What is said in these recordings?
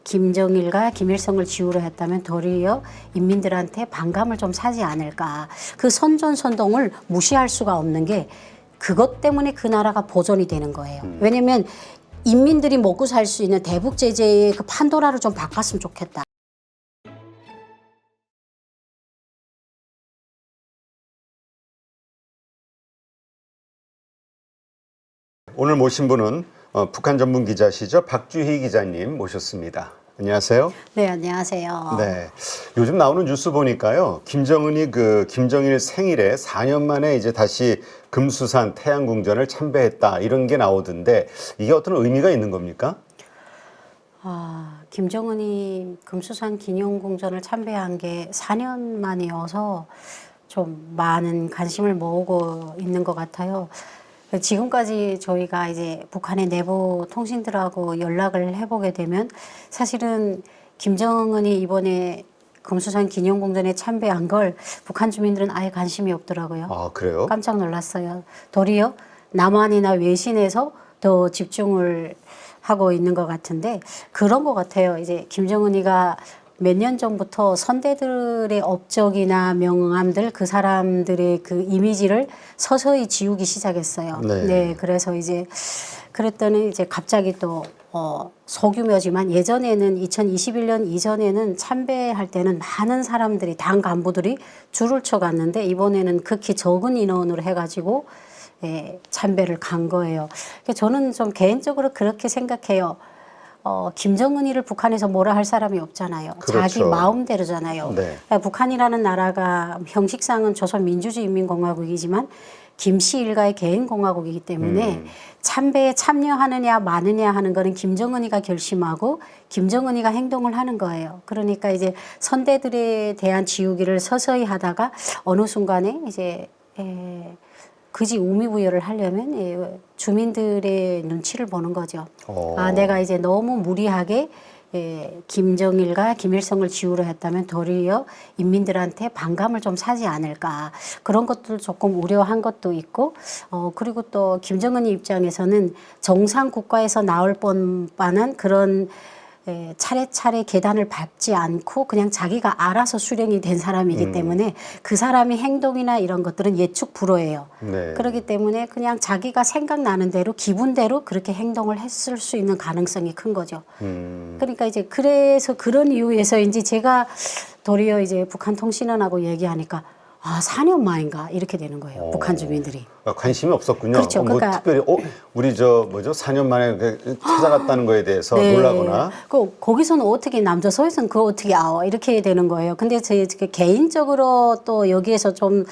김정일과 김일성을 지우려 했다면 도리어 인민들한테 반감을 좀 사지 않을까. 그 선전선동을 무시할 수가 없는 게 그것 때문에 그 나라가 보존이 되는 거예요. 왜냐면 인민들이 먹고 살 수 있는 대북 제재의 그 판도라를 좀 바꿨으면 좋겠다. 오늘 모신 분은 북한 전문 기자시죠. 박주희 기자님 모셨습니다. 안녕하세요. 네, 안녕하세요. 네, 요즘 나오는 뉴스 보니까요. 김정은이 김정일 생일에 4년 만에 이제 다시 금수산 태양궁전을 참배했다 이런 게 나오던데 이게 어떤 의미가 있는 겁니까? 김정은이 금수산 기념궁전을 참배한 게 4년 만이어서 좀 많은 관심을 모으고 있는 것 같아요. 지금까지 저희가 이제 북한의 내부 통신들하고 연락을 해보게 되면 사실은 김정은이 이번에 금수산 기념공전에 참배한 걸 북한 주민들은 아예 관심이 없더라고요. 아, 그래요? 깜짝 놀랐어요. 도리어 남한이나 외신에서 더 집중을 하고 있는 것 같은데 그런 것 같아요. 이제 김정은이가 몇 년 전부터 선대들의 업적이나 명함들 그 사람들의 그 이미지를 서서히 지우기 시작했어요. 네, 그래서 이제 그랬더니 이제 갑자기 또 소규모지만 예전에는 2021년 이전에는 참배할 때는 많은 사람들이 당 간부들이 줄을 쳐 갔는데 이번에는 극히 적은 인원으로 해가지고 참배를 간 거예요. 저는 좀 개인적으로 그렇게 생각해요. 김정은이를 북한에서 뭐라 할 사람이 없잖아요. 그렇죠. 자기 마음대로잖아요. 네. 북한이라는 나라가 형식상은 조선민주주의인민공화국이지만 김씨 일가의 개인공화국이기 때문에 참배에 참여하느냐 마느냐 하는 거는 김정은이가 결심하고 김정은이가 행동을 하는 거예요. 그러니까 이제 선대들에 대한 지우기를 서서히 하다가 어느 순간에 이제 그지 우미부여를 하려면 주민들의 눈치를 보는 거죠. 내가 이제 너무 무리하게 김정일과 김일성을 지우려 했다면 도리어 인민들한테 반감을 좀 사지 않을까. 그런 것들 조금 우려한 것도 있고 그리고 또 김정은이 입장에서는 정상 국가에서 나올 뻔한 그런 차례차례 계단을 밟지 않고 그냥 자기가 알아서 수령이 된 사람이기 때문에 그 사람의 행동이나 이런 것들은 예측 불허예요. 네. 그렇기 때문에 그냥 자기가 생각나는 대로 기분대로 그렇게 행동을 했을 수 있는 가능성이 큰 거죠. 그러니까 이제 그래서 그런 이유에서인지 제가 도리어 이제 북한 통신원하고 얘기하니까 4년 만인가 이렇게 되는 거예요. 북한 주민들이. 관심이 없었군요. 그렇죠. 뭐 그러니까 특별히 우리 4년 만에 찾아갔다는 거에 대해서 놀라거나. 거기서는 어떻게 남조선에서는 그거 어떻게 이렇게 되는 거예요. 근데 제 개인적으로 또 여기에서 좀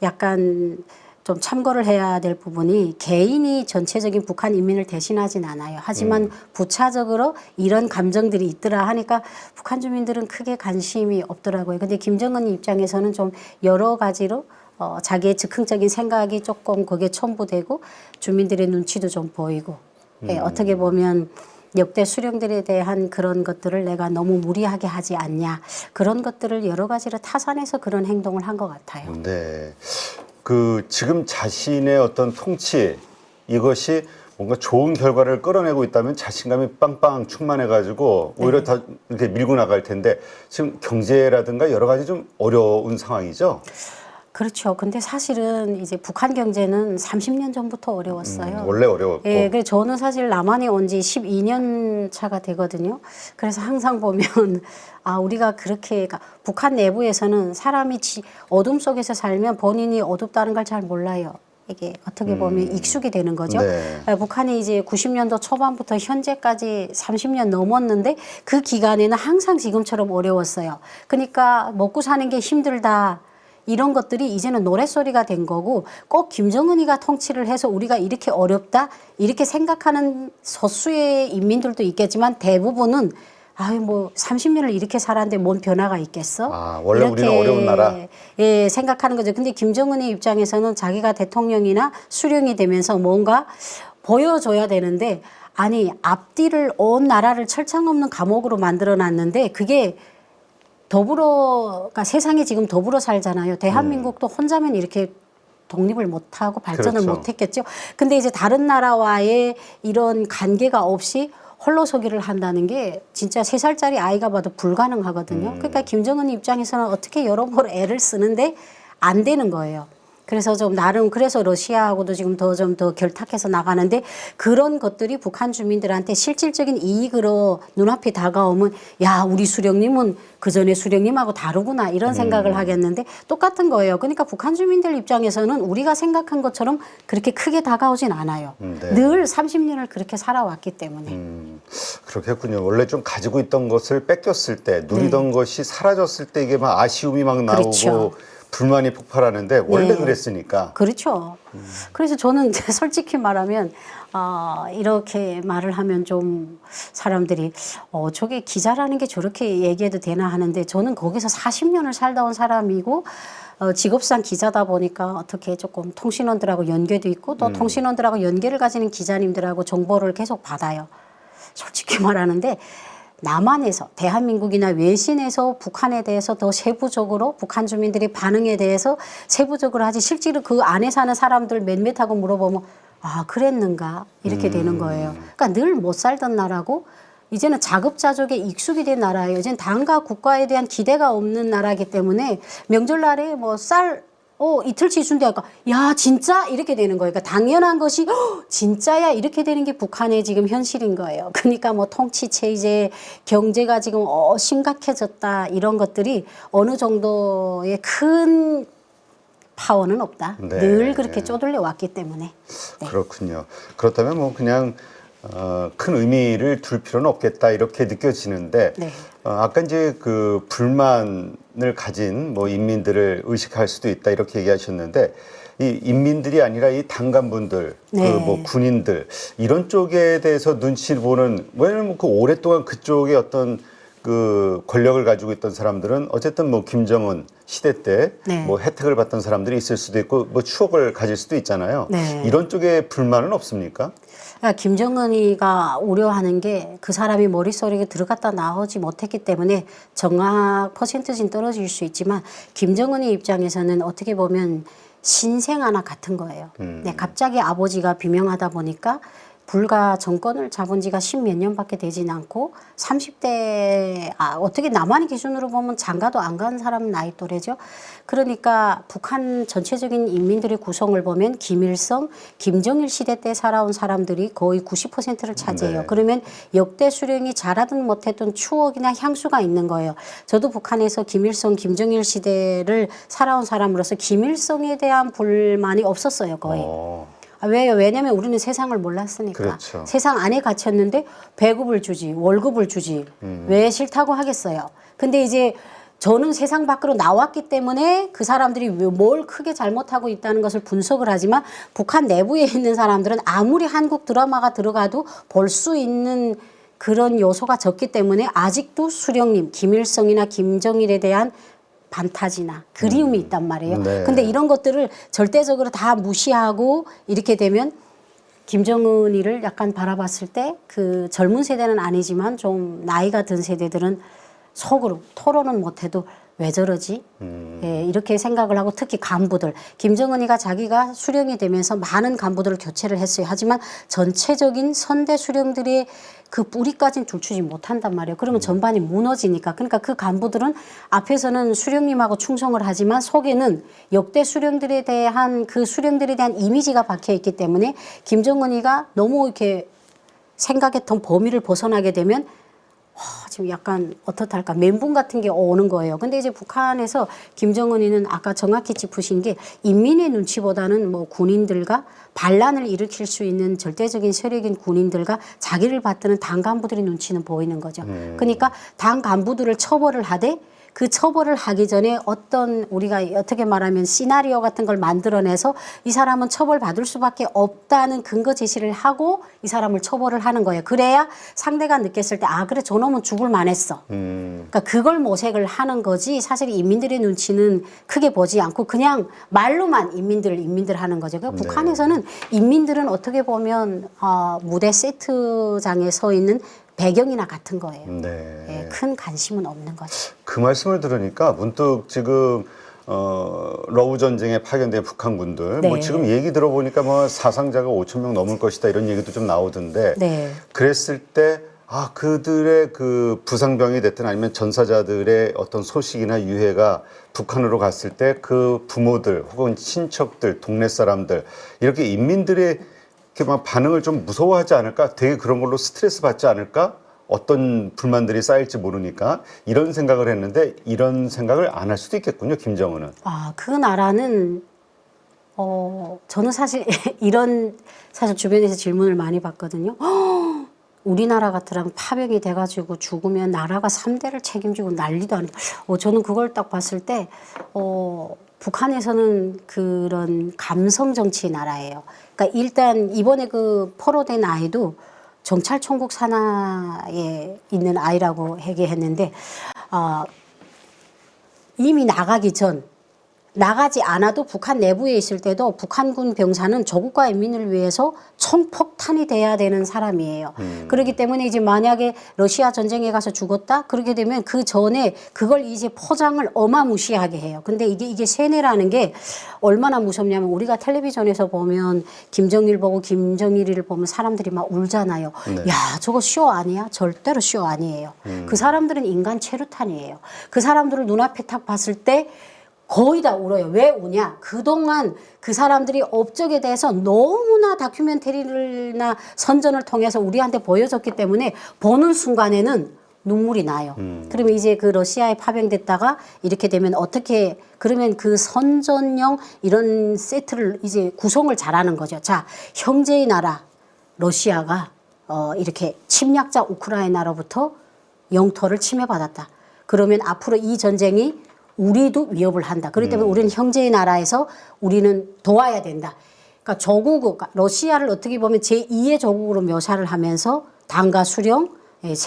약간 좀 참고를 해야 될 부분이 개인이 전체적인 북한 인민을 대신하진 않아요. 하지만 부차적으로 이런 감정들이 있더라 하니까 북한 주민들은 크게 관심이 없더라고요. 근데 김정은 입장에서는 좀 여러 가지로 자기의 즉흥적인 생각이 조금 거기에 첨부되고 주민들의 눈치도 좀 보이고 어떻게 보면 역대 수령들에 대한 그런 것들을 내가 너무 무리하게 하지 않냐 그런 것들을 여러 가지로 타산해서 그런 행동을 한 것 같아요. 네. 지금 자신의 어떤 통치 이것이 뭔가 좋은 결과를 끌어내고 있다면 자신감이 빵빵 충만해가지고 오히려 더 이렇게 밀고 나갈 텐데 지금 경제라든가 여러 가지 좀 어려운 상황이죠. 그렇죠. 근데 사실은 이제 북한 경제는 30년 전부터 어려웠어요. 원래 어려웠고. 그래서 저는 사실 남한에 온 지 12년 차가 되거든요. 그래서 항상 보면 우리가 그렇게 북한 내부에서는 사람이 어둠 속에서 살면 본인이 어둡다는 걸 잘 몰라요. 이게 어떻게 보면 익숙이 되는 거죠. 북한이 이제 90년도 초반부터 현재까지 30년 넘었는데 그 기간에는 항상 지금처럼 어려웠어요. 그러니까 먹고 사는 게 힘들다. 이런 것들이 이제는 노랫소리가 된 거고 꼭 김정은이가 통치를 해서 우리가 이렇게 어렵다 이렇게 생각하는 소수의 인민들도 있겠지만 대부분은 30년을 이렇게 살았는데 뭔 변화가 있겠어? 원래 이렇게 우리는 어려운 나라. 생각하는 거죠. 근데 김정은의 입장에서는 자기가 대통령이나 수령이 되면서 뭔가 보여줘야 되는데 앞뒤를 온 나라를 철창 없는 감옥으로 만들어놨는데 그게 그러니까 세상에 지금 더불어 살잖아요. 대한민국도 혼자면 이렇게 독립을 못하고 발전을 그렇죠. 못했겠죠. 근데 이제 다른 나라와의 이런 관계가 없이 홀로서기를 한다는 게 진짜 3살짜리 아이가 봐도 불가능하거든요. 그러니까 김정은 입장에서는 어떻게 여러모로 애를 쓰는데 안 되는 거예요. 그래서 좀 나름 그래서 러시아하고도 지금 좀 더 결탁해서 나가는데 그런 것들이 북한 주민들한테 실질적인 이익으로 눈앞에 다가오면 야 우리 수령님은 그 전에 수령님하고 다르구나 이런 생각을 하겠는데 똑같은 거예요. 그러니까 북한 주민들 입장에서는 우리가 생각한 것처럼 그렇게 크게 다가오진 않아요. 네. 늘 30년을 그렇게 살아왔기 때문에. 그렇겠군요. 원래 좀 가지고 있던 것을 뺏겼을 때 누리던 것이 사라졌을 때 이게 막 아쉬움이 막 나오고 그렇죠. 불만이 폭발하는데 원래 네. 그랬으니까. 그렇죠. 그래서 저는 솔직히 말하면 이렇게 말을 하면 좀 사람들이 저게 기자라는 게 저렇게 얘기해도 되나 하는데 저는 거기서 40년을 살다 온 사람이고 직업상 기자다 보니까 어떻게 조금 통신원들하고 연계도 있고 또 통신원들하고 연계를 가지는 기자님들하고 정보를 계속 받아요. 솔직히 말하는데 남한에서 대한민국이나 외신에서 북한에 대해서 더 세부적으로 북한 주민들의 반응에 대해서 세부적으로 하지 실제로 그 안에 사는 사람들 몇몇 하고 물어보면 아 그랬는가 이렇게 되는 거예요. 그러니까 늘 못 살던 나라고 이제는 자급자족에 익숙이 된 나라예요. 이제는 당과 국가에 대한 기대가 없는 나라이기 때문에 명절날에 뭐 쌀 이틀치 준다니까 야 진짜 이렇게 되는 거예요. 그러니까 당연한 것이 진짜야 이렇게 되는 게 북한의 지금 현실인 거예요. 그러니까 뭐 통치 체제, 경제가 지금 심각해졌다 이런 것들이 어느 정도의 큰 파워는 없다. 네. 늘 그렇게 쪼들려 왔기 때문에. 네. 그렇군요. 그렇다면 뭐 그냥 큰 의미를 둘 필요는 없겠다 이렇게 느껴지는데 네. 아까 이제 그 불만을 가진 뭐 인민들을 의식할 수도 있다 이렇게 얘기하셨는데 이 인민들이 아니라 이 당간분들, 네. 그 뭐 군인들 이런 쪽에 대해서 눈치를 보는 왜냐면 그 오랫동안 그쪽에 어떤 그 권력을 가지고 있던 사람들은 어쨌든 뭐 김정은 시대 때 뭐 네. 혜택을 받던 사람들이 있을 수도 있고 뭐 추억을 가질 수도 있잖아요. 네. 이런 쪽에 불만은 없습니까? 그러니까 김정은이가 우려하는 게 그 사람이 머릿속에 들어갔다 나오지 못했기 때문에 정확 퍼센트는 떨어질 수 있지만 김정은이 입장에서는 어떻게 보면 신생 하나 같은 거예요. 네, 갑자기 아버지가 비명하다 보니까 불과 정권을 잡은 지가 10몇 년밖에 되진 않고 30대 어떻게 남한의 기준으로 보면 장가도 안 간 사람 나이 또래죠. 그러니까 북한 전체적인 인민들의 구성을 보면 김일성, 김정일 시대 때 살아온 사람들이 거의 90%를 차지해요. 네. 그러면 역대 수령이 잘하든 못했든 추억이나 향수가 있는 거예요. 저도 북한에서 김일성, 김정일 시대를 살아온 사람으로서 김일성에 대한 불만이 없었어요, 거의. 왜요? 왜냐면 우리는 세상을 몰랐으니까. 그렇죠. 세상 안에 갇혔는데 배급을 주지, 월급을 주지. 왜 싫다고 하겠어요. 근데 이제 저는 세상 밖으로 나왔기 때문에 그 사람들이 뭘 크게 잘못하고 있다는 것을 분석을 하지만 북한 내부에 있는 사람들은 아무리 한국 드라마가 들어가도 볼 수 있는 그런 요소가 적기 때문에 아직도 수령님, 김일성이나 김정일에 대한 반타지나 그리움이 있단 말이에요. 네. 근데 이런 것들을 절대적으로 다 무시하고 이렇게 되면 김정은이를 약간 바라봤을 때 그 젊은 세대는 아니지만 좀 나이가 든 세대들은 속으로 토론은 못해도 왜 저러지? 예, 이렇게 생각을 하고 특히 간부들. 김정은이가 자기가 수령이 되면서 많은 간부들을 교체를 했어요. 하지만 전체적인 선대 수령들의 그 뿌리까지는 줄추지 못한단 말이에요. 그러면 전반이 무너지니까. 그러니까 그 간부들은 앞에서는 수령님하고 충성을 하지만 속에는 역대 수령들에 대한 그 수령들에 대한 이미지가 박혀 있기 때문에 김정은이가 너무 이렇게 생각했던 범위를 벗어나게 되면 지금 약간 어떻달까 멘붕 같은 게 오는 거예요. 근데 이제 북한에서 김정은이는 아까 정확히 짚으신 게 인민의 눈치보다는 뭐 군인들과 반란을 일으킬 수 있는 절대적인 세력인 군인들과 자기를 받드는 당 간부들의 눈치는 보이는 거죠. 그러니까 당 간부들을 처벌을 하되 그 처벌을 하기 전에 어떤 우리가 어떻게 말하면 시나리오 같은 걸 만들어내서 이 사람은 처벌받을 수밖에 없다는 근거 제시를 하고 이 사람을 처벌을 하는 거예요. 그래야 상대가 느꼈을 때 아 그래 저놈은 죽을 만했어. 그러니까 그걸 모색을 하는 거지 사실 인민들의 눈치는 크게 보지 않고 그냥 말로만 인민들 하는 거죠. 그러니까 네. 북한에서는 인민들은 어떻게 보면 무대 세트장에 서 있는 배경이나 같은 거예요. 네. 예, 큰 관심은 없는 거죠. 그 말씀을 들으니까 문득 지금 러우 전쟁에 파견된 북한군들 네. 뭐 지금 얘기 들어보니까 뭐 사상자가 5천 명 넘을 것이다 이런 얘기도 좀 나오던데 네. 그랬을 때 그들의 그 부상병이 됐든 아니면 전사자들의 어떤 소식이나 유해가 북한으로 갔을 때 그 부모들 혹은 친척들, 동네 사람들 이렇게 인민들의 이렇게 막 반응을 좀 무서워하지 않을까? 되게 그런 걸로 스트레스 받지 않을까? 어떤 불만들이 쌓일지 모르니까 이런 생각을 했는데 이런 생각을 안 할 수도 있겠군요, 김정은은. 그 나라는 저는 사실 이런 사실 주변에서 질문을 많이 받거든요. 우리나라 같으면 파병이 돼가지고 죽으면 나라가 3대를 책임지고 난리도 아니고 저는 그걸 딱 봤을 때 북한에서는 그런 감성 정치 나라예요. 그러니까 일단 이번에 그 포로된 아이도 정찰 총국 산하에 있는 아이라고 얘기했는데 이미 나가지 않아도 북한 내부에 있을 때도 북한군 병사는 조국과 인민을 위해서 총폭탄이 돼야 되는 사람이에요. 그렇기 때문에 이제 만약에 러시아 전쟁에 가서 죽었다? 그렇게 되면 그 전에 그걸 이제 포장을 어마무시하게 해요. 근데 이게 세뇌라는 게 얼마나 무섭냐면 우리가 텔레비전에서 보면 김정일 보고 김정일이를 보면 사람들이 막 울잖아요. 네. 야, 저거 쇼 아니야? 절대로 쇼 아니에요. 그 사람들은 인간 최루탄이에요. 그 사람들을 눈앞에 딱 봤을 때 거의 다 울어요. 왜 우냐? 그동안 그 사람들이 업적에 대해서 너무나 다큐멘터리나 선전을 통해서 우리한테 보여줬기 때문에 보는 순간에는 눈물이 나요. 그러면 이제 그 러시아에 파병됐다가 이렇게 되면 어떻게, 그러면 그 선전용 이런 세트를 이제 구성을 잘하는 거죠. 자, 형제의 나라, 러시아가 이렇게 침략자 우크라이나로부터 영토를 침해받았다. 그러면 앞으로 이 전쟁이 우리도 위협을 한다. 그렇기 때문에 우리는 형제의 나라에서 우리는 도와야 된다. 그러니까 조국, 러시아를 어떻게 보면 제2의 조국으로 묘사를 하면서 당과 수령,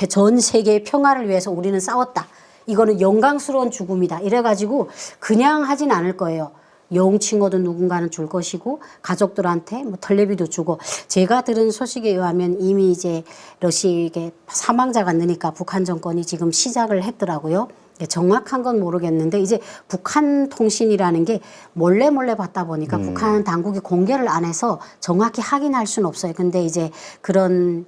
전 세계의 평화를 위해서 우리는 싸웠다. 이거는 영광스러운 죽음이다. 이래가지고 그냥 하진 않을 거예요. 영칭호도 누군가는 줄 것이고 가족들한테 뭐 털레비도 주고, 제가 들은 소식에 의하면 이미 이제 러시아에 사망자가 느니까 북한 정권이 지금 시작을 했더라고요. 정확한 건 모르겠는데 이제 북한 통신이라는 게 몰래 받다 보니까 북한 당국이 공개를 안 해서 정확히 확인할 수는 없어요. 근데 이제 그런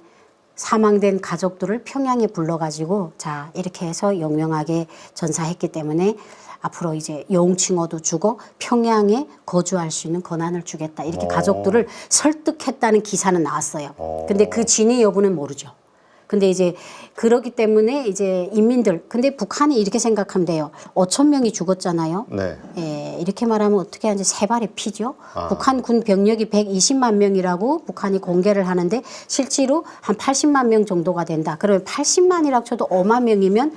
사망된 가족들을 평양에 불러가지고 자, 이렇게 해서 영명하게 전사했기 때문에 앞으로 이제 영칭호도 주고 평양에 거주할 수 있는 권한을 주겠다. 이렇게 가족들을 설득했다는 기사는 나왔어요. 근데 그 진위 여부는 모르죠. 근데 이제 그렇기 때문에 이제 인민들, 근데 북한이 이렇게 생각하면 돼요. 5천 명이 죽었잖아요. 네. 예, 이렇게 말하면 어떻게 하는지 세 발의 피죠. 북한 군 병력이 120만 명이라고 북한이 공개를 하는데 실제로 한 80만 명 정도가 된다. 그러면 80만이라고 쳐도 5만 명이면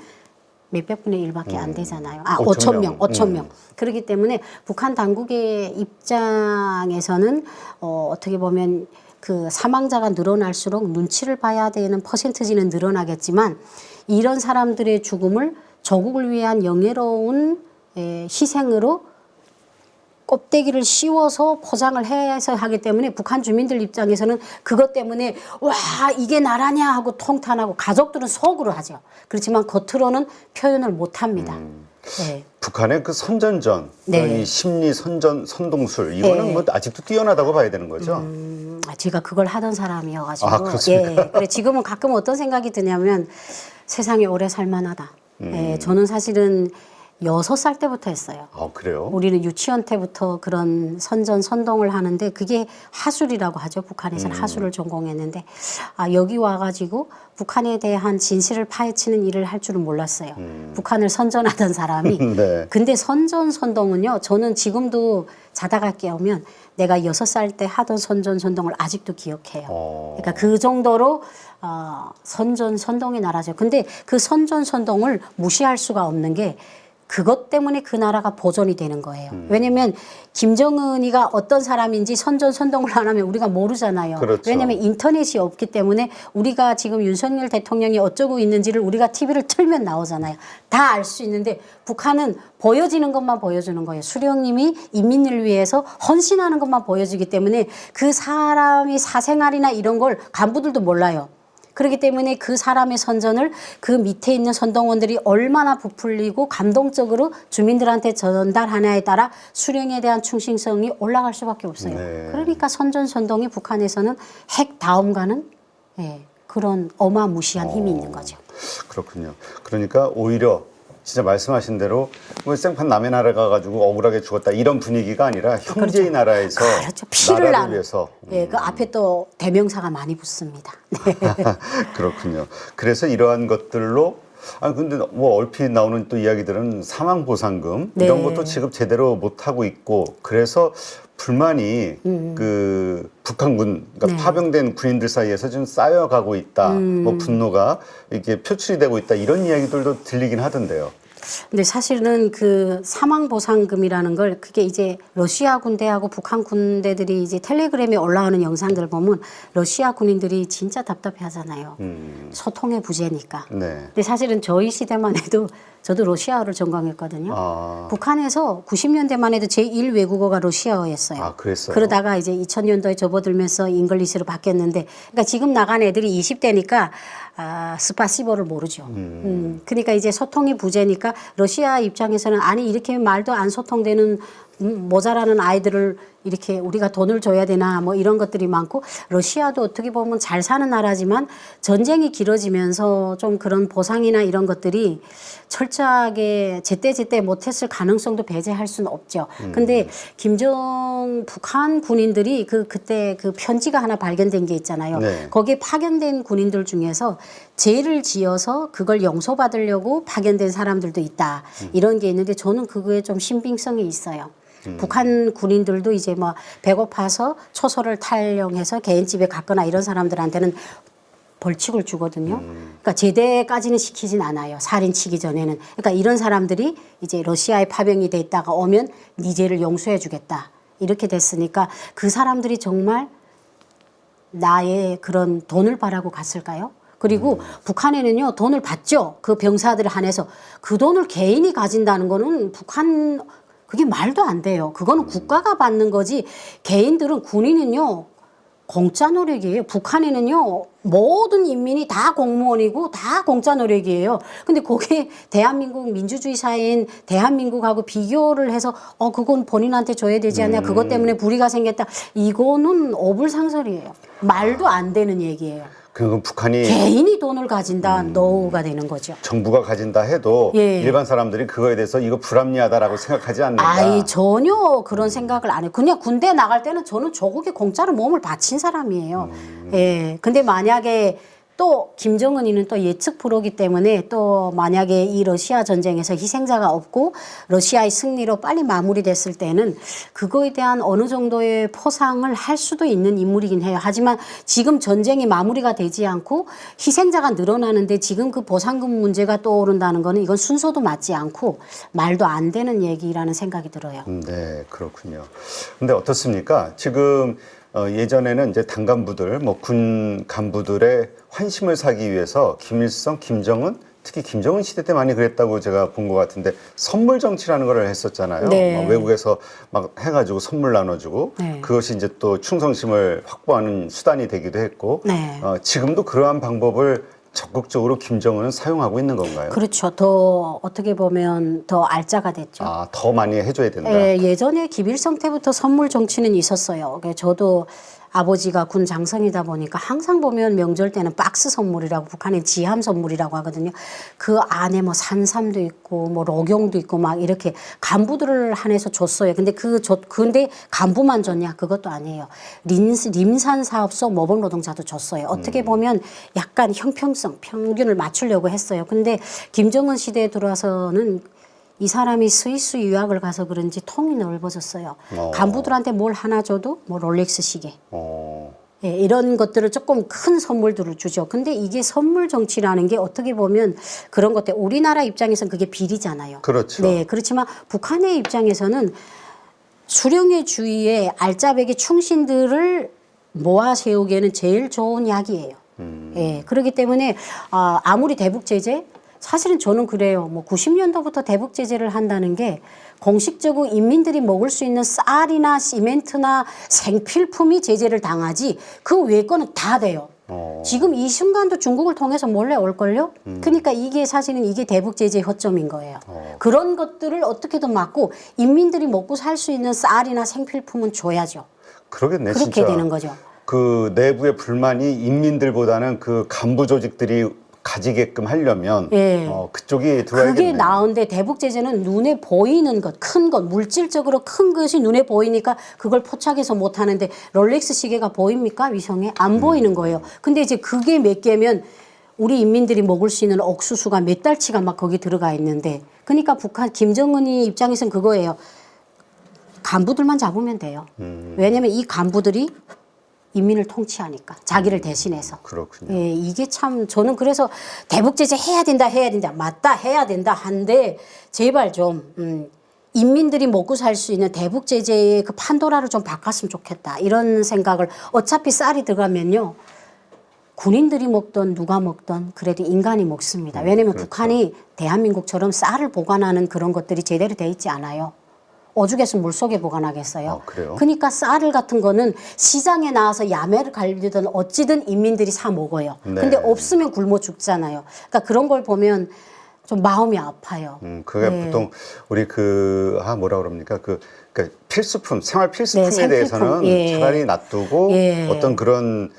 몇백 분의 1밖에 안 되잖아요. 5천 명, 5천 명. 그렇기 때문에 북한 당국의 입장에서는 어떻게 보면 그 사망자가 늘어날수록 눈치를 봐야 되는 퍼센트지는 늘어나겠지만 이런 사람들의 죽음을 조국을 위한 영예로운 희생으로 껍데기를 씌워서 포장을 해서 하기 때문에 북한 주민들 입장에서는 그것 때문에 와, 이게 나라냐 하고 통탄하고, 가족들은 속으로 하죠. 그렇지만 겉으로는 표현을 못 합니다. 네. 북한의 그 선전전, 네. 이 심리 선동술, 이거는 네. 뭐 아직도 뛰어나다고 봐야 되는 거죠. 제가 그걸 하던 사람이어가지고. 그렇습니까? 예. 그래, 지금은 가끔 어떤 생각이 드냐면 세상에 오래 살만하다. 예, 저는 사실은 6살 때부터 했어요. 그래요? 우리는 유치원 때부터 그런 선동을 하는데 그게 하술이라고 하죠. 북한에서는 하술을 전공했는데 여기 와가지고 북한에 대한 진실을 파헤치는 일을 할 줄은 몰랐어요. 북한을 선전하던 사람이. 네. 근데 선동은요. 저는 지금도 자다가 깨우면 내가 6살 때 하던 선동을 아직도 기억해요. 그러니까 그 정도로 선동의 나라죠. 근데 그 선동을 무시할 수가 없는 게 그것 때문에 그 나라가 보존이 되는 거예요. 왜냐면 김정은이가 어떤 사람인지 선동을 안 하면 우리가 모르잖아요. 그렇죠. 왜냐면 인터넷이 없기 때문에 우리가 지금 윤석열 대통령이 어쩌고 있는지를 우리가 TV를 틀면 나오잖아요. 다 알 수 있는데 북한은 보여지는 것만 보여주는 거예요. 수령님이 인민을 위해서 헌신하는 것만 보여주기 때문에 그 사람이 사생활이나 이런 걸 간부들도 몰라요. 그렇기 때문에 그 사람의 선전을 그 밑에 있는 선동원들이 얼마나 부풀리고 감동적으로 주민들한테 전달하냐에 따라 수령에 대한 충실성이 올라갈 수밖에 없어요. 네. 그러니까 선동이 북한에서는 핵 다음가는 그런 어마무시한 힘이 있는 거죠. 그렇군요. 그러니까 오히려 진짜 말씀하신 대로 뭐 생판 남의 나라 가가지고 억울하게 죽었다 이런 분위기가 아니라 형제의 나라에서 그렇죠. 피를 나라를 나는. 위해서. 예, 그 앞에 또 대명사가 많이 붙습니다. 네. 그렇군요. 그래서 이러한 것들로 근데 뭐 얼핏 나오는 또 이야기들은 사망 보상금 네. 이런 것도 지급 제대로 못 하고 있고 그래서 불만이 그 북한군 그러니까 네. 파병된 군인들 사이에서 좀 쌓여가고 있다. 뭐 분노가 이게 표출이 되고 있다. 이런 이야기들도 들리긴 하던데요. 근데 사실은 그 사망보상금이라는 걸 그게 이제 러시아 군대하고 북한 군대들이 이제 텔레그램에 올라오는 영상들 보면 러시아 군인들이 진짜 답답해 하잖아요. 소통의 부재니까. 네. 근데 사실은 저희 시대만 해도 저도 러시아어를 전공했거든요. 북한에서 90년대만 해도 제1 외국어가 러시아어였어요. 아, 그랬어요? 그러다가 이제 2000년도에 접어들면서 잉글리시로 바뀌었는데, 그러니까 지금 나간 애들이 20대니까 스파시보를 모르죠. 그러니까 이제 소통이 부재니까 러시아 입장에서는 아니 이렇게 말도 안 소통되는 모자라는 아이들을 이렇게 우리가 돈을 줘야 되나 뭐 이런 것들이 많고 러시아도 어떻게 보면 잘 사는 나라지만 전쟁이 길어지면서 좀 그런 보상이나 이런 것들이 철저하게 제때제때 못했을 가능성도 배제할 수는 없죠. 근데 북한 군인들이 그때 그 편지가 하나 발견된 게 있잖아요. 네. 거기에 파견된 군인들 중에서 죄를 지어서 그걸 용서받으려고 파견된 사람들도 있다. 이런 게 있는데 저는 그거에 좀 신빙성이 있어요. 북한 군인들도 이제 뭐 배고파서 초소를 탈영해서 개인집에 갔거나 이런 사람들한테는 벌칙을 주거든요. 그러니까 제대까지는 시키진 않아요. 살인 치기 전에는. 그러니까 이런 사람들이 이제 러시아에 파병이 돼 있다가 오면 네 죄를 용서해 주겠다. 이렇게 됐으니까 그 사람들이 정말 나의 그런 돈을 바라고 갔을까요? 그리고 북한에는요 돈을 받죠. 그 병사들에 한해서 그 돈을 개인이 가진다는 거는 북한 그게 말도 안 돼요. 그거는 국가가 받는 거지. 개인들은 군인은요 공짜 노력이에요. 북한에는요 모든 인민이 다 공무원이고 다 공짜 노력이에요. 근데 거기에 대한민국 민주주의 사회인 대한민국하고 비교를 해서 그건 본인한테 줘야 되지 않냐. 그것 때문에 불이가 생겼다. 이거는 어불상설이에요. 말도 안 되는 얘기예요. 그건 북한이 개인이 돈을 가진다 노우가 되는 거죠. 정부가 가진다 해도 예. 일반 사람들이 그거에 대해서 이거 불합리하다라고 생각하지 않는다. 아이 전혀 그런 생각을 안 해요. 그냥 군대 나갈 때는 저는 조국에 공짜로 몸을 바친 사람이에요. 예. 근데 만약에 또 김정은이는 또 예측 프로기 때문에 또 만약에 이 러시아 전쟁에서 희생자가 없고 러시아의 승리로 빨리 마무리됐을 때는 그거에 대한 어느 정도의 포상을 할 수도 있는 인물이긴 해요. 하지만 지금 전쟁이 마무리가 되지 않고 희생자가 늘어나는데 지금 그 보상금 문제가 떠오른다는 거는 이건 순서도 맞지 않고 말도 안 되는 얘기라는 생각이 들어요. 네, 그렇군요. 근데 어떻습니까? 지금 예전에는 이제 당 간부들, 뭐 군 간부들의 환심을 사기 위해서 김일성, 김정은, 특히 김정은 시대 때 많이 그랬다고 제가 본 것 같은데 선물 정치라는 걸 했었잖아요. 네. 막 외국에서 막 해가지고 선물 나눠주고 네. 그것이 이제 또 충성심을 확보하는 수단이 되기도 했고 네. 지금도 그러한 방법을 적극적으로 김정은은 사용하고 있는 건가요? 그렇죠. 더 어떻게 보면 더 알짜가 됐죠. 더 많이 해줘야 된다. 예전에 김일성 때부터 선물 정치는 있었어요. 저도 아버지가 군 장성이다 보니까 항상 보면 명절 때는 박스 선물이라고 북한의 지함 선물이라고 하거든요. 그 안에 뭐 산삼도 있고 뭐 록용도 있고 막 이렇게 간부들을 한해서 줬어요. 근데 간부만 줬냐? 그것도 아니에요. 림산 사업소 모범 노동자도 줬어요. 어떻게 보면 약간 형평성, 평균을 맞추려고 했어요. 근데 김정은 시대에 들어와서는 이 사람이 스위스 유학을 가서 그런지 통이 넓어졌어요. 간부들한테 뭘 하나 줘도 뭐 롤렉스 시계. 예, 이런 것들을 조금 큰 선물들을 주죠. 근데 이게 선물 정치라는 게 어떻게 보면 그런 것들 우리나라 입장에서는 그게 비리잖아요. 그렇죠. 네, 그렇지만 북한의 입장에서는 수령의 주위에 알짜배기 충신들을 모아 세우기에는 제일 좋은 약이에요. 예, 그렇기 때문에 아무리 대북 제재 사실은 저는 그래요. 뭐 90년도부터 대북 제재를 한다는 게 공식적으로 인민들이 먹을 수 있는 쌀이나 시멘트나 생필품이 제재를 당하지 그 외 거는 다 돼요. 지금 이 순간도 중국을 통해서 몰래 올걸요? 그러니까 이게 사실은 이게 대북 제재의 허점인 거예요. 그런 것들을 어떻게든 막고 인민들이 먹고 살 수 있는 쌀이나 생필품은 줘야죠. 그러겠네, 그렇게 진짜. 되는 거죠. 그 내부의 불만이 인민들보다는 그 간부 조직들이 가지게끔 하려면 예. 그쪽이 들어야겠네요. 그게 나은데 대북 제재는 눈에 보이는 것, 큰 것, 물질적으로 큰 것이 눈에 보이니까 그걸 포착해서 못 하는데 롤렉스 시계가 보입니까? 위성에? 안 보이는 거예요. 근데 이제 그게 몇 개면 우리 인민들이 먹을 수 있는 옥수수가 몇 달치가 막 거기 들어가 있는데 그러니까 북한 김정은이 입장에서는 그거예요. 간부들만 잡으면 돼요. 왜냐하면 이 간부들이 인민을 통치하니까 자기를 대신해서. 그렇군요. 예, 이게 참 저는 그래서 대북 제재 해야 된다 맞다 해야 된다 한데 제발 좀 인민들이 먹고 살 수 있는 대북 제재의 그 판도라를 좀 바꿨으면 좋겠다 이런 생각을 어차피 쌀이 들어가면요 군인들이 먹던 누가 먹던 그래도 인간이 먹습니다. 왜냐하면 그렇죠. 북한이 대한민국처럼 쌀을 보관하는 그런 것들이 제대로 돼 있지 않아요. 오죽해서 물속에 보관하겠어요. 그래요? 그러니까 쌀을 같은 거는 시장에 나와서 야매를 갈리든 어찌든 인민들이 사 먹어요. 네. 근데 없으면 굶어 죽잖아요. 그러니까 그런 걸 보면 좀 마음이 아파요. 그게 네. 보통 우리 뭐라 그럽니까? 그러니까 필수품, 생활 필수품에 네, 생필품. 대해서는 예. 차라리 놔두고 예. 어떤 그런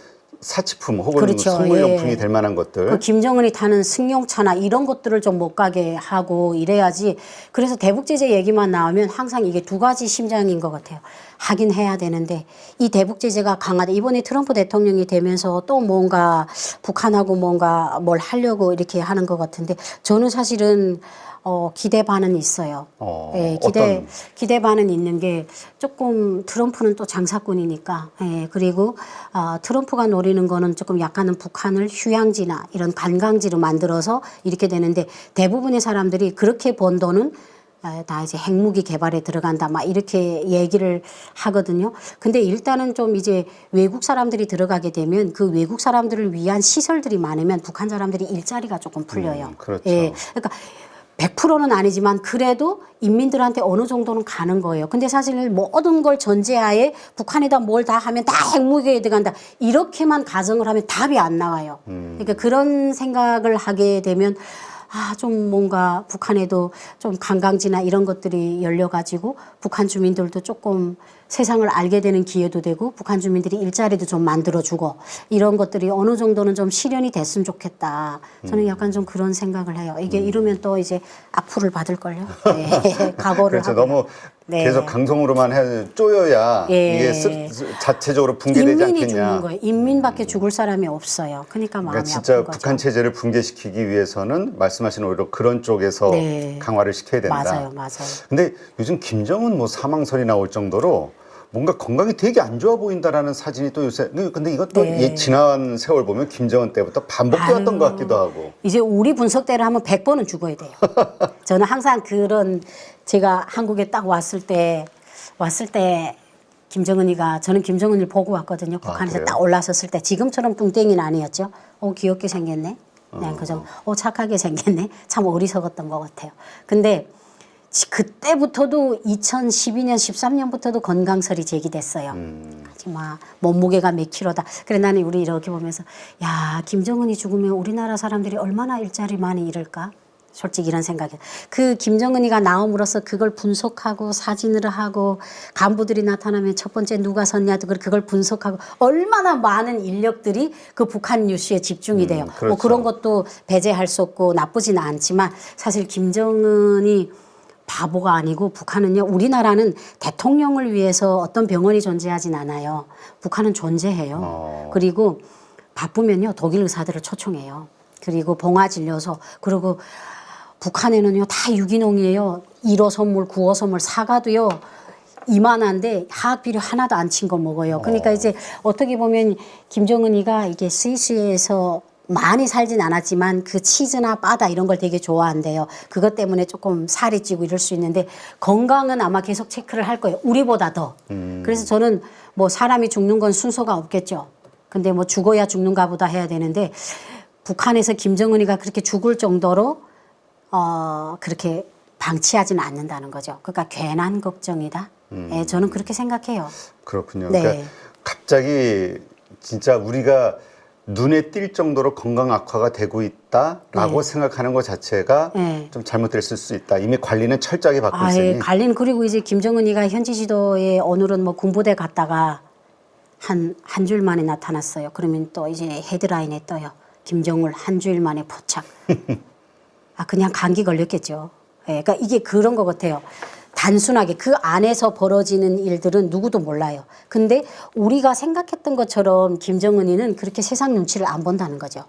사치품 혹은 그렇죠. 선물용품이 예. 될 만한 것들. 그 김정은이 타는 승용차나 이런 것들을 좀 못 가게 하고 이래야지. 그래서 대북 제재 얘기만 나오면 항상 이게 두 가지 심장인 것 같아요. 하긴 해야 되는데 이 대북 제재가 강하다. 이번에 트럼프 대통령이 되면서 또 뭔가 북한하고 뭔가 뭘 하려고 이렇게 하는 것 같은데 저는 사실은 기대 반은 있어요. 예, 기대 반은 있는 게 조금 트럼프는 또 장사꾼이니까. 예, 그리고 트럼프가 노리는 거는 조금 약간은 북한을 휴양지나 이런 관광지로 만들어서 이렇게 되는데 대부분의 사람들이 그렇게 번 돈은 다 이제 핵무기 개발에 들어간다 막 이렇게 얘기를 하거든요. 근데 일단은 좀 이제 외국 사람들이 들어가게 되면 그 외국 사람들을 위한 시설들이 많으면 북한 사람들이 일자리가 조금 풀려요. 그렇죠. 예, 그러니까 100%는 아니지만 그래도 인민들한테 어느 정도는 가는 거예요. 근데 사실 모든 걸 전제하에 북한에다 뭘 다 하면 다 핵무기에 들어간다. 이렇게만 가정을 하면 답이 안 나와요. 그러니까 그런 생각을 하게 되면 좀 뭔가 북한에도 좀 관광지나 이런 것들이 열려가지고 북한 주민들도 조금 세상을 알게 되는 기회도 되고 북한 주민들이 일자리도 좀 만들어주고 이런 것들이 어느 정도는 좀 실현이 됐으면 좋겠다. 저는 약간 좀 그런 생각을 해요. 이게 이러면 또 이제 악플을 받을걸요. 네. 각오를 그렇죠. 하고. 너무 네. 계속 강성으로만 쪼여야 예. 이게 자체적으로 붕괴되지 인민이 않겠냐. 죽는 거예요. 인민밖에 죽을 사람이 없어요. 그러니까 마음이 그러니까 진짜 아픈 거죠. 북한 체제를 붕괴시키기 위해서는 말씀하신 오히려 그런 쪽에서 네. 강화를 시켜야 된다. 맞아요. 근데 요즘 김정은 사망설이 나올 정도로 뭔가 건강이 되게 안 좋아 보인다라는 사진이 또 요새 근데 이것도 네. 지난 세월 보면 김정은 때부터 반복되었던 것 같기도 하고. 이제 우리 분석대로 하면 100번은 죽어야 돼요. 저는 항상 제가 한국에 딱 왔을 때 저는 김정은을 보고 왔거든요. 북한에서 그래요? 딱 올라섰을 때 지금처럼 뚱땡이는 아니었죠. 귀엽게 생겼네. 그냥 그저 착하게 생겼네. 참 어리석었던 것 같아요. 근데 그때부터도 2012년, 13년부터도 건강설이 제기됐어요. 하지마 몸무게가 몇 킬로다. 그래 나는 우리 이렇게 보면서 야 김정은이 죽으면 우리나라 사람들이 얼마나 일자리 많이 잃을까? 솔직히 이런 생각이. 그 김정은이가 나옴으로써 그걸 분석하고 사진을 하고 간부들이 나타나면 첫 번째 누가 섰냐도 그걸 분석하고 얼마나 많은 인력들이 그 북한 뉴스에 집중이 돼요. 그렇죠. 뭐 그런 것도 배제할 수 없고 나쁘지는 않지만 사실 김정은이 바보가 아니고 북한은요. 우리나라는 대통령을 위해서 어떤 병원이 존재하진 않아요. 북한은 존재해요. 그리고 바쁘면요. 독일 의사들을 초청해요. 그리고 봉화진료소 그리고 북한에는요. 다 유기농이에요. 1호 선물, 9호 선물 사과도요. 이만한데 화학 비료 하나도 안 친 거 먹어요. 그러니까 이제 어떻게 보면 김정은이가 이게 스위스에서 많이 살진 않았지만 그 치즈나 바다 이런 걸 되게 좋아한대요. 그것 때문에 조금 살이 찌고 이럴 수 있는데 건강은 아마 계속 체크를 할 거예요. 우리보다 더. 그래서 저는 뭐 사람이 죽는 건 순서가 없겠죠. 근데 뭐 죽어야 죽는가 보다 해야 되는데 북한에서 김정은이가 그렇게 죽을 정도로 그렇게 방치하지는 않는다는 거죠. 그러니까 괜한 걱정이다. 예, 저는 그렇게 생각해요. 그렇군요. 네. 그러니까 갑자기 진짜 우리가 눈에 띌 정도로 건강 악화가 되고 있다라고 생각하는 것 자체가 좀 잘못됐을 수 있다. 이미 관리는 철저하게 받고 있으니. 관리는 그리고 이제 김정은이가 현지 지도에 오늘은 뭐 군부대 갔다가 한 주일 만에 나타났어요. 그러면 또 이제 헤드라인에 떠요. 김정을 한 주일 만에 포착. 아, 그냥 감기 걸렸겠죠. 예, 그러니까 이게 그런 것 같아요. 단순하게 그 안에서 벌어지는 일들은 누구도 몰라요. 근데 우리가 생각했던 것처럼 김정은이는 그렇게 세상 눈치를 안 본다는 거죠.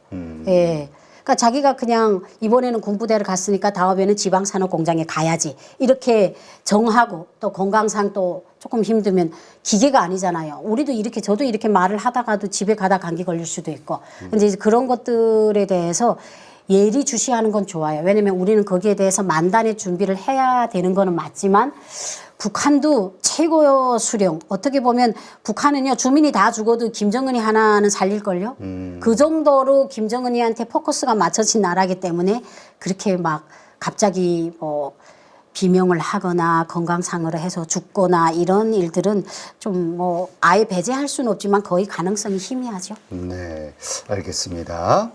예. 그러니까 자기가 그냥 이번에는 군부대를 갔으니까 다음에는 지방산업공장에 가야지 이렇게 정하고 또 건강상 또 조금 힘들면 기계가 아니잖아요. 우리도 이렇게 저도 이렇게 말을 하다가도 집에 가다 감기 걸릴 수도 있고. 근데 이제 그런 것들에 대해서 예의주시하는 건 좋아요. 왜냐면 우리는 거기에 대해서 만단의 준비를 해야 되는 거는 맞지만 북한도 최고 수령. 어떻게 보면 북한은요, 주민이 다 죽어도 김정은이 하나는 살릴걸요? 그 정도로 김정은이한테 포커스가 맞춰진 나라기 때문에 그렇게 막 갑자기 뭐 비명을 하거나 건강상으로 해서 죽거나 이런 일들은 좀 뭐 아예 배제할 수는 없지만 거의 가능성이 희미하죠. 네, 알겠습니다.